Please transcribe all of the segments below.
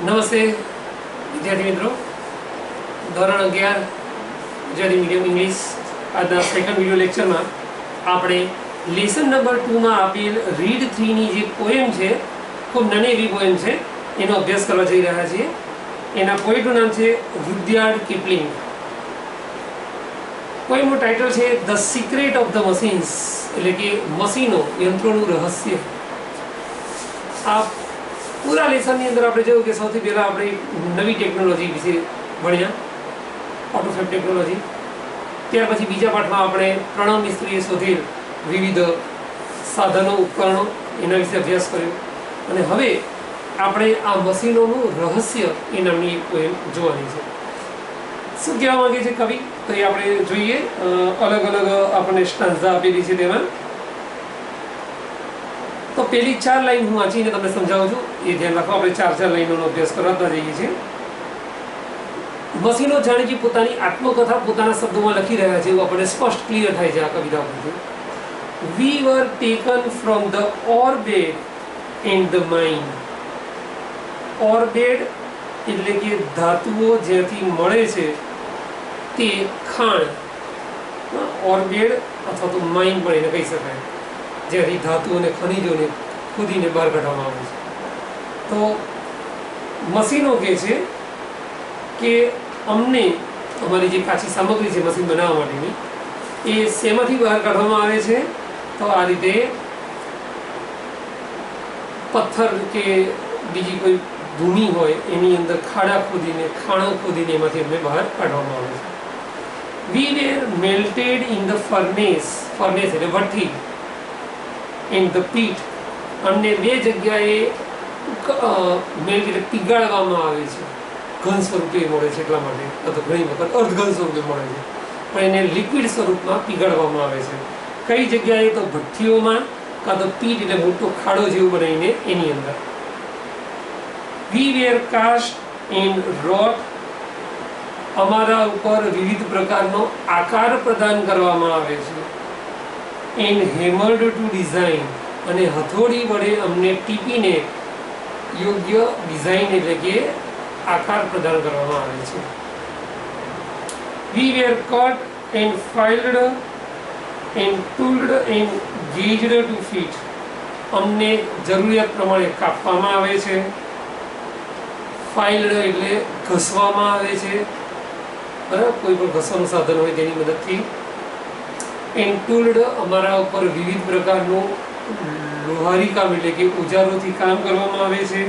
નમસ્તે વિદ્યાર્થી મિત્રો, ધોરણ 11 ગુજરાતી મીડિયમ ઇંગ્લિશ આજના સેકન્ડ વિડિયો લેક્ચરમાં આપણે લેસન નંબર 2 માં આપેલ રીડ 3 ની જે પોએમ છે, ખૂબ નાની એવી પોએમ છે, એનો અભ્યાસ કરવા જઈ રહ્યા છીએ. એના પોએટનું નામ છે રુડયાર્ડ કિપલિંગ. પોએમનું ટાઇટલ છે the secret of the machines, એટલે કે મશીનો, યંત્રોનું રહસ્ય. આ પૂરા લેસનની અંદર આપણે જોયું કે સૌથી પહેલાં આપણે નવી ટેકનોલોજી વિશે ભણ્યા, ઓટોફેબ ટેકનોલોજી. ત્યાર પછી બીજા પાઠમાં આપણે પ્રણવ મિસ્ત્રીએ શોધેલ વિવિધ સાધનો, ઉપકરણો, એના વિશે અભ્યાસ કર્યો. અને હવે આપણે આ મશીનોનું રહસ્ય એ નામની એક પોએમ જોવાની છે. શું કહેવા માંગે છે કવિ, તો એ આપણે જોઈએ. અલગ અલગ આપણને સ્ટાન્ઝા આપેલી છે તેમાં. તો પહેલી 4 લાઈન હું વાંચીને તમને સમજાવું છું, એ ધ્યાન રાખો. આપણે 4 લાઈનોનો અભ્યાસ કરતા જઈએ છીએ. મશીનો જાણે કે પોતાની આત્મકથા પોતાના શબ્દોમાં લખી રહ્યા છે એવું આપણને સ્પષ્ટ ક્લિયર થાય છે આ કવિતા પરથી. We were taken from the ore bed and the mine. Ore bed એટલે કે ધાતુઓ જ્યાંથી મળે છે તે ખાણ, ઓરબેડ અથવા તો માઇન પણ એને કહી શકાય, જ્યાંથી ધાતુઓ અને ખનિજોને ખોદીને બહાર કાઢવામાં આવે છે. તો મશીનો કહે છે કે અમને અમારી જે કાચી સામગ્રી છે મશીન બનાવવા માટેની, એ શેમાંથી બહાર કાઢવામાં આવે છે? તો આ રીતે પથ્થર કે બીજી કોઈ ભૂમિ હોય એની અંદર ખાડા ખોદીને, ખાણો ખોદીને એમાંથી અમને બહાર કાઢવામાં આવે છે. We were melted in the furnace, furnace એટલે ભઠ્ઠી, ઇન ધ પીટ, અમને 2 જગ્યાએ મેલ્ટ એટલે પીગાળવામાં આવે છે. ઘન સ્વરૂપે મળે છે એટલા માટે, અથવા ઘણી વખત અર્ધઘન સ્વરૂપે મળે છે, પણ એને લિક્વિડ સ્વરૂપમાં પીગાળવામાં આવે છે. કઈ જગ્યાએ? તો ભઠ્ઠીઓમાં, કાં તો પીટ એટલે મોટો ખાડો જેવું બનાવીને એની અંદર. વી વેર કાસ્ટ એન્ડ રોટ, અમારા ઉપર વિવિધ પ્રકારનો આકાર પ્રદાન કરવામાં આવે છે. એન્ડ હેમર્ડ ટુ ડિઝાઇન, અને હથોડી વડે અમને ટીપીને યોગ્ય ડિઝાઇન એટલે કે આકાર પ્રદાન કરવામાં આવે છે. We were cut and filed and tooled and gauged to fit, અમને જરૂરિયાત પ્રમાણે કાપવામાં આવે છે. ફાઇલ્ડ એટલે ઘસવામાં આવે છે, બરાબર, કોઈ પણ ઘસવાનું સાધન હોય તેની મદદથી. એન્ડ ટૂલ્ડ, અમારા ઉપર વિવિધ પ્રકારનું લોહારી કામ એટલે કે ઓજારોથી કામ કરવામાં આવે છે.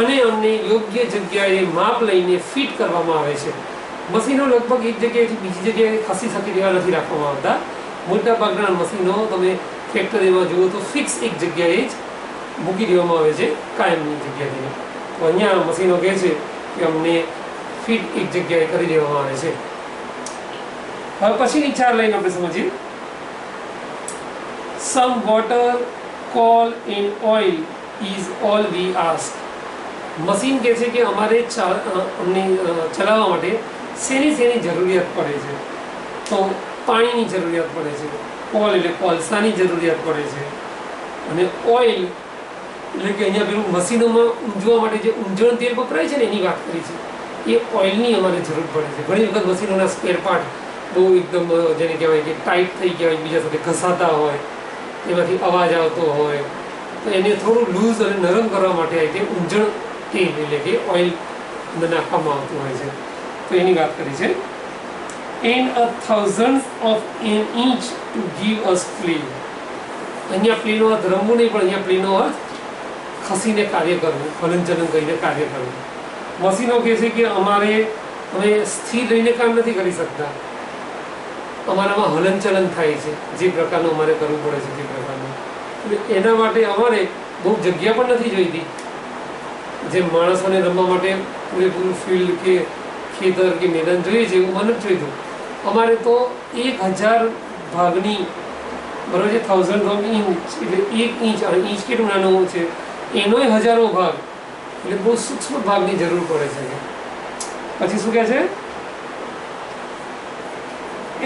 અને અમને યોગ્ય જગ્યાએ માપ લઈને ફિટ કરવામાં આવે છે. મશીનો લગભગ એક જગ્યાએથી બીજી જગ્યાએ ખસી શકે તેવા નથી રાખવામાં આવતા. મોટા ભાગના મશીનો તમે ફેક્ટરીમાં જુઓ તો ફિક્સ એક જગ્યાએ જ મૂકી દેવામાં આવે છે, કાયમની જગ્યાથી. તો અહીંયા મશીનો કહે છે કે અમને ફિટ એક જગ્યાએ કરી દેવામાં આવે છે. હવે પછીની 4 લાઈન આપણે સમજીએ. Some water, call and oil is all V ask. Machine કહે છે કે અમારે અમને ચલાવવા માટે શેની જરૂરિયાત પડે છે? તો પાણીની જરૂરિયાત પડે છે. કોલ એટલે કોલસાની જરૂરિયાત પડે છે. અને ઓઇલ એટલે કે અહીંયા પેલું મશીનોમાં ઊંજવા માટે જે ઊંજણ તેલ વપરાય છે ને એની વાત કરી છે, એ ઓઇલની અમારે જરૂર પડે છે. ઘણી વખત મશીનોના સ્પેર પાર્ટ બહુ એકદમ જેને કહેવાય કે ટાઈટ થઈ ગયા હોય, બીજા સાથે ઘસાતા હોય, એમાંથી અવાજ આવતો હોય, તો એને થોડું લૂઝ અને નરમ કરવા માટે આ રીતે ઊંજણ તેલ એટલે કે ઓઇલ નાખવામાં આવતું હોય છે. તો એની વાત કરી છે. And a thousand of an inch to give us play. અહીંયા પ્લેનો અર્થ રમવું નહીં, પણ અહીંયા પ્લેનો અર્થ ખસીને કાર્ય કરવું, હલનચલન કરીને કાર્ય કરવું. મશીનો કહે છે કે અમે સ્થિર રહીને કામ નથી કરી શકતા, અમારામાં હલનચલન થાય છે, જે પ્રકારનું અમારે કરવું પડે છે તે પ્રકારનું. એટલે એના માટે અમારે બહુ જગ્યા પણ નથી જોઈતી. જે માણસોને રમવા માટે પૂરેપૂરું ફિલ્ડ કે ખેતર કે મેદાન જોઈએ છે એવું મને જ જોઈતું. અમારે તો 1000 ભાગની, બરાબર છે, 1000 ઓફ ઇંચ એટલે 1 ઇંચ, અને ઇંચ કેટલું નાનું છે એનોય 1000 ભાગ, એટલે બહુ સૂક્ષ્મ ભાગની જરૂર પડે છે. પછી શું કહે છે?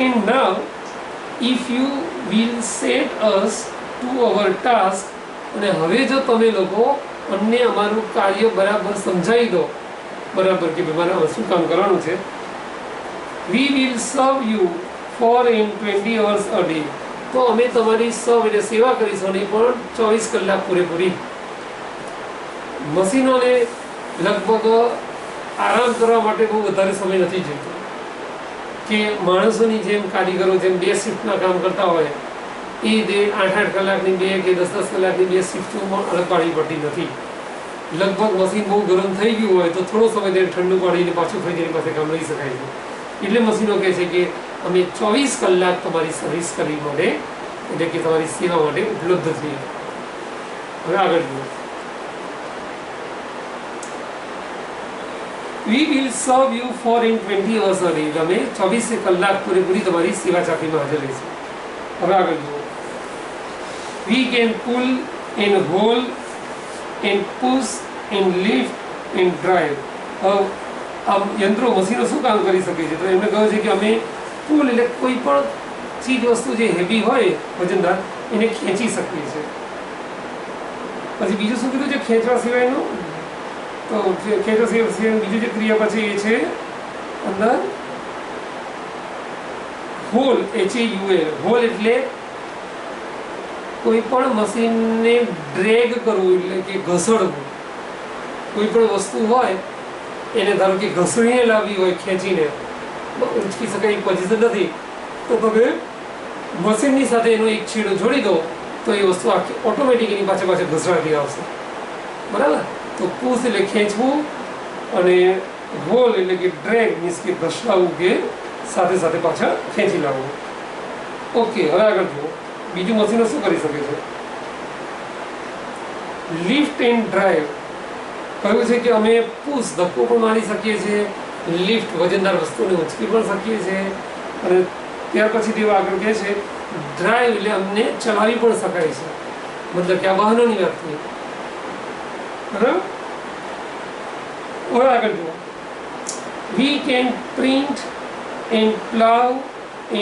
And now if you will set us to our task, અને હવે જો તમે લોકો અમને અમારું કાર્ય બરાબર સમજાવી દો બરાબર કે મારે શું કામ કરવાનું છે. We will serve you for in 20 hours a day. તો અમે તમારી સર્વ એટલે સેવા કરીશું નહીં પણ 24 કલાક પૂરેપૂરી. મશીનોને લગભગ આરામ કરવા માટે બહુ વધારે સમય નથી જોઈતો કે માણસોની જેમ કારીગરો જેમ 2 શિફ્ટના કામ કરતા હોય એ 8-8 કલાકની 2 કે 10-10 કલાકની 2 શિફ્ટોમાં અલગ પાડવી પડતી નથી. લગભગ મશીન બહુ ગરમ થઈ ગયું હોય તો થોડો સમય તેને ઠંડુ પાડીને પાછું ફરીની પાસે કામ લઈ શકાય છે. એટલે મશીનો કહે છે કે અમે 24 કલાક તમારી સર્વિસ કરવી માટે એટલે કે તમારી સેવા માટે ઉપલબ્ધ છીએ. હવે આગળ જુઓ. We will serve you for in 20 hours a day. અમે 24 કલાક પૂરેપૂરી તમારી સેવા ચાકરીમાં હાજર રહીશું. હવે આગળ જુઓ. We can pull and haul and push and lift and drive. આ યંત્રો મશીનો શું કામ કરી શકે છે? તો એમને કહ્યું છે કે અમે પુલ એટલે કોઈ પણ ચીજ વસ્તુ જે હેવી હોય વજનદાર એને ખેંચી શકીએ છીએ. પછી બીજું શું કીધું છે ખેંચવા સિવાયનું? તો ખેંચવા સિવાય બીજું જે ક્રિયા પછી એ છે અંદર હોલ HAUL. હોલ એટલે કોઈ પણ મશીનને ડ્રેગ કરવું એટલે કે ઘસડવું. કોઈ પણ વસ્તુ હોય એને ધારો કે ઘસડીને લાવવી હોય ખેંચીને ઉંચકી શકાય એ પોઝિશન નથી તો તમે મશીનની સાથે એનો એક છેડો જોડી દો તો એ વસ્તુ આખી ઓટોમેટિક એની પાછળ ઘસડાતી આવશે. બરાબર? તો પુશ એટલે ખેંચવું અને હોલ એટલે કે ડ્રેગ મીન્સ કે ઘસડાવવું કે સાથે સાથે પાછળ ખેંચી લાવવું. ઓકે, હવે આગળ જુઓ. બીજું મશીનો શું કરી શકે છે? Lift and drive. કહ્યું છે કે અમે પુશ ધક્કો પણ મારી શકીએ છીએ, લિફ્ટ વજનદાર વસ્તુને ઉંચકી પણ શકીએ છીએ અને ત્યાર પછી તેઓ આગળ કહે છે ડ્રાઈવ એટલે અમને ચલાવી પણ શકાય છે. મતલબ કે આ વાહનોની વાત થઈ. બરાબર? હવે આગળ જુઓ. We can print and plough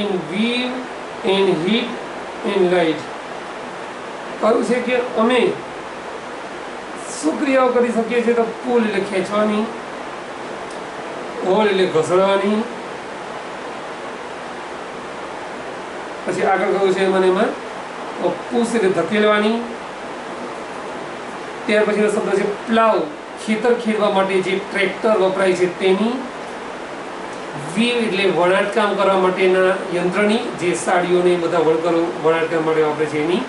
and weave and heat and light. કહ્યું છે કે અમે શું ક્રિયાઓ કરી શકીએ છીએ? તો પુલ એટલે ખેંચવાની, હોલ એટલે ઘસડવાની, પછી આગળ કહ્યું છે એમાં પુશ એટલે ધકેલવાની, ત્યાર પછીનો શબ્દ છે પ્લાવ, ખેતર ખેડવા માટે જે ટ્રેક્ટર વપરાય છે તેની, વીવ એટલે વણાટકામ કરવા માટેના યંત્રની, જે સાડીઓને બધા વણકરો વણાટકામ માટે વાપરે છે એની,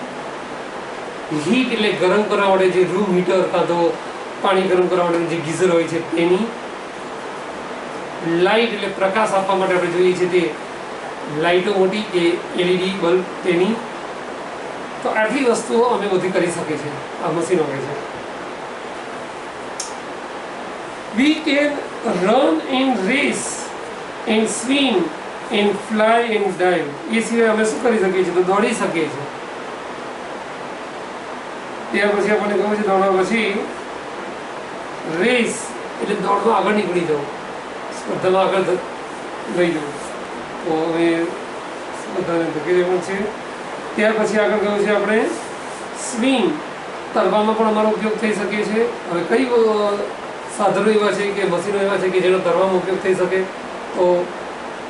હીટ એટલે ગરમ કરવા માટે જે રૂમ હીટર કાં તો પાણી ગરમ કરવા માટે જે ગીઝર હોય છે તેની, લાઇટ એટલે પ્રકાશ આપવા માટે આપણે જોઈએ છીએ તે લાઇટો મોટી કે LED બલ્બ તેની. તો આટલી વસ્તુઓ અમે બધી કરી શકીએ છીએ આ મશીનો કહે છે. We can run and race and swim and fly and dive. એ સિવાય અમે શું કરી શકીએ છીએ? તો દોડી શકીએ છીએ. ત્યાર પછી આપણને કહ્યું છે દોડવા પછી રેસ એટલે દોડમાં આગળ નીકળી જવું, સ્પર્ધામાં આગળ લઈ જવું. તો હવે સ્પર્ધાને ધકેલી પણ છે. ત્યાર પછી આગળ કહ્યું છે આપણે સ્વિમ, તરવામાં પણ અમારો ઉપયોગ થઈ શકે છે. હવે કઈ સાધનો એવા છે કે મશીનો એવા છે કે જેનો તરવામાં ઉપયોગ થઈ શકે? તો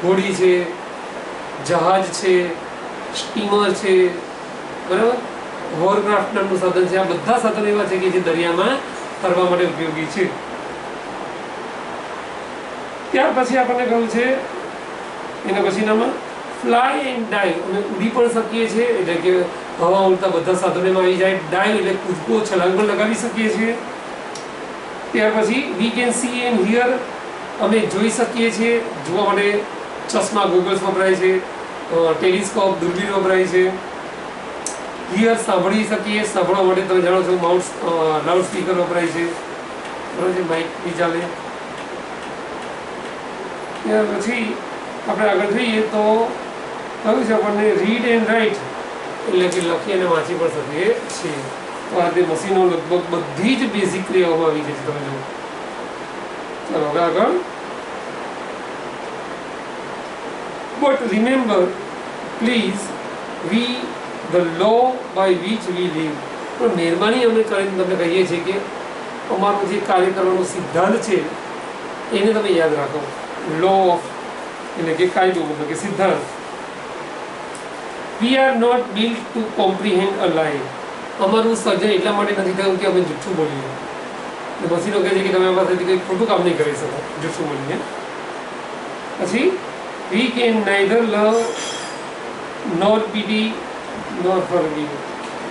હોડી છે, જહાજ છે, સ્ટીમર છે, બરાબર, હોવરક્રાફ્ટ નામનું સાધન છે. આ બધા સાધનો એવા છે કે જે દરિયામાં તરવા માટે ઉપયોગી છે. ત્યાર પછી આપણને કહ્યું છે એના પછીનામાં ફ્લાય એન્ડ ડાઇવ. અમે ઉડી પણ શકીએ છીએ એટલે કે હવા ઉડતા બધા સાધનોમાં આવી જાય. ડાઇવ એટલે કૂદકો છલાંગ પણ લગાવી શકીએ છીએ. ત્યાર પછી we can see and here. અમે જોઈ શકીએ છીએ, જોવા માટે ચશ્મા ગોગલ્સ વપરાય છે, ટેલિસ્કોપ દૂરબીન વપરાય છે. હિયર સાંભળી શકીએ, સાંભળવા માટે તમે જાણો છો લાઉડ સ્પીકર વપરાય છે, બરાબર છે, માઇક બી ચાલે. ત્યાર પછી આપણે આગળ જઈએ તો કહ્યું છે આપણને રીડ એન્ડ રાઇટ એટલે કે લખી અને વાંચી પણ શકીએ છીએ. તો આ તે મશીનો લગભગ બધી જ બેઝિક ક્રિયાઓમાં આવી જાય છે. તમે જુઓ. ચાલો હવે આગળ. But remember please we the law by which we live. પણ મહેરબાની અમે કરીને તમને કહીએ છીએ કે અમારું જે કાર્ય કરવાનો સિદ્ધાંત છે એને તમે યાદ રાખો. લો ઓફ એટલે કે કાયદો, મતલબ કે સિદ્ધાંત. We are not built to comprehend a lie. અમારું સર્જન એટલા માટે નથી થયું કે અમે જૂઠું બોલીએ. મશીનો કહે છે કે તમે પાસેથી કંઈ ખોટું કામ નહીં કરી શકો જૂઠું બોલીને. પછી we can neither love nor pity nor forgive.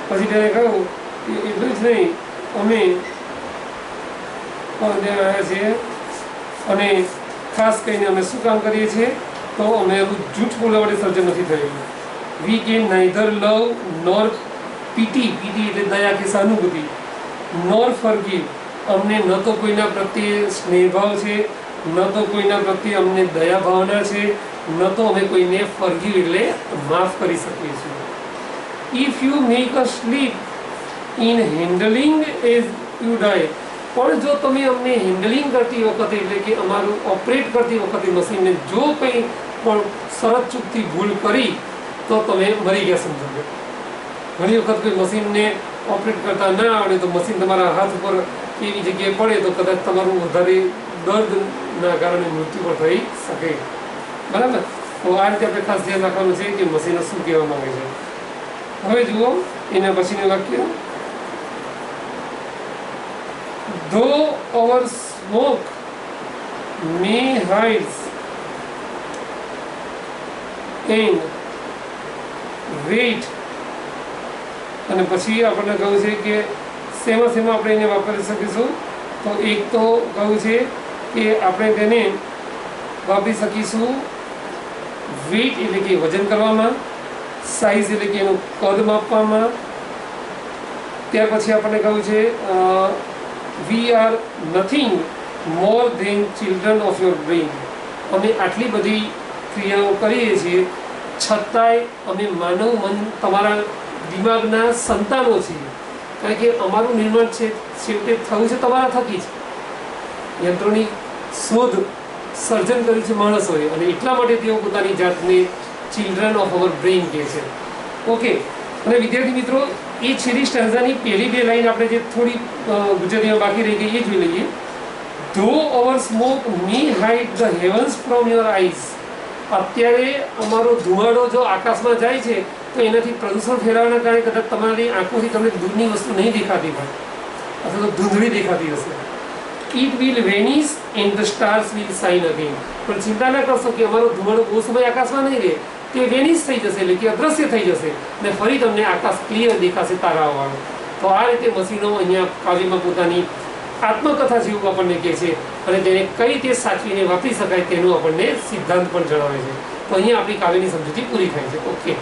પછી તેને કહ્યું કે એટલું જ નહીં, અમે આવ્યા છીએ અને ખાસ કરીને અમે શું કામ કરીએ છીએ, તો અમે જૂઠ બોલવા માટે સર્જન નથી થયું. We can neither love nor pity, pity એટલે દયા કે સહાનુભૂતિ, નોર ફોરગીવ, અમને ન તો કોઈના પ્રત્યે સ્નેહભાવ છે, ન તો કોઈના પ્રત્યે અમને દયા ભાવના છે, ન તો અમે કોઈને ફોરગીવ એટલે માફ કરી શકીએ છીએ. If you make a slip in handling us you die. પણ જો તમે અમને હેન્ડલિંગ કરતી વખતે એટલે કે અમારું ઓપરેટ કરતી વખતે મશીનને જો કંઈ પણ સરળ ચૂકથી ભૂલ કરી તો તમે મરી ગયા સમજો. ઘણી વખત કોઈ મશીનને ઓપરેટ કરતા ના આવડે તો મશીન તમારા હાથ ઉપર એવી જગ્યાએ પડે તો કદાચ તમારું વધારે દર્દના કારણે મૃત્યુ પણ થઈ શકે. બરાબર? તો આ રીતે આપણે ખાસ ધ્યાન રાખવાનું છે કે મશીનો શું કહેવા માંગે છે. હવે જુઓ એના પછીનું વાક્ય. Though our smoke may hide and wait. અને પછી આપણને કહ્યું છે કે શેમાં શેમાં આપણે એને વાપરી શકીશું. તો એક તો કહ્યું છે કે આપણે તેને વાપરી શકીશું વેઇટ એટલે કે વજન કરવામાં, સાઇઝ એટલે કે એનું કદ માપવામાં. ત્યાર પછી આપણને કહ્યું છે we are nothing more than children of your brain. અમે આટલી બધી ક્રિયાઓ કરીએ છીએ છતાંય અમે માનવ મન તમારા દિમાગના સંતાનો છીએ. કારણ કે અમારું નિર્માણ છે છેવટે થયું છે તમારા થકી જ. યંત્રોની શોધ સર્જન કર્યું છે માણસોએ અને એટલા માટે તેઓ પોતાની જાતને ચિલ્ડ્રન ઓફ અવર બ્રેઇન કહે છે. ઓકે. અને વિદ્યાર્થી મિત્રો, એ છેલ્લી સ્ટાન્ઝાની પહેલી બે લાઈન આપણે જે થોડી ગુજરાતીમાં બાકી રહી ગઈ એ જોઈ લઈએ. Though our smoke may hide the heavens from your eyes. અત્યારે અમારો ધુમાડો જો આકાશમાં જાય છે તો એનાથી પ્રદૂષણ ફેલાવાના કારણે કદાચ તમારી આંખોથી તમને દૂરની વસ્તુ નહીં દેખાતી હોય અથવા તો ધૂંધળી દેખાતી હશે. It will vanish and the stars will shine again. પણ ચિંતા ના કરશો કે અમારો ધુમાડો બહુ સમય આકાશમાં નહીં રહે, તે વેનિશ થઈ જશે એટલે કે અદ્રશ્ય થઈ જશે અને ફરી તમને આકાશ ક્લિયર દેખાશે તારાઓવાળું. તો આ રીતે મશીનો અહીંયા કાવ્યમાં પોતાની આત્મકથા જેવું આપણને કહે છે અને તેને કઈ રીતે સાચવીને વાપરી શકાય તેનું આપણને સિદ્ધાંત પણ જણાવે છે. તો અહીંયા આપણી કાવ્યની સમજૂતી પૂરી થાય છે. ઓકે.